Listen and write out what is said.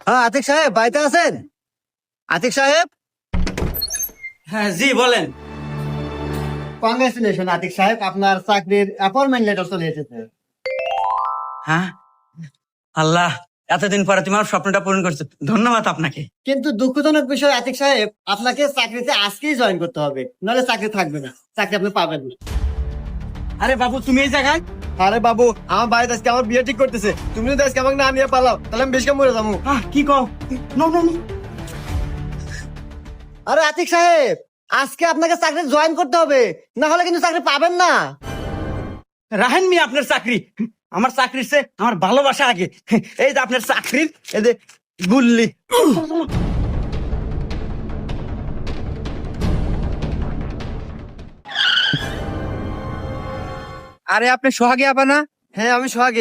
হ্যাঁ আতিক সাহেব বাড়িতে আছেন? আতিক সাহেব, হ্যাঁ জি বলেন। কংগ্রেচুলেশন আতিক সাহেব, আপনার চাকরির অ্যাপয়েন্টমেন্ট লেটার চলে এসেছে। হ্যাঁ, আল্লাহ, এতদিন পরে তুমি আমার স্বপ্নটা পূরণ করছো, ধন্যবাদ আপনাকে। কিন্তু দুঃখজনক বিষয় আতিক সাহেব, আপনাকে চাকরিতে আজকেই জয়েন করতে হবে, নাহলে চাকরি থাকবে না, চাকরি আপনি পাবেন না। আরে বাবু, তুমি এই জায়গায়? আরে বাবু, আমার বাড়িতে আজকে আমার বিয়ে ঠিক করতেছে, তুমি যদি আজকে আমাকে না নিয়ে পালাও তাহলে আমি বেশ কাম মরে যাবো। কি কও? No no no. আরে আতিক সাহেব, আজকে আপনাকে চাকরি জয়েন করতে হবে, না হলে কিন্তু চাকরি পাবেন না। রাহেন মি আপনার চাকরি, আমার চাকরির চেয়ে আমার ভালোবাসা আগে। এই যে আপনার চাকরির এই যে গুল্লি। আরে আপনি সোহাগী আপা না? হ্যাঁ আমি সোহাগী।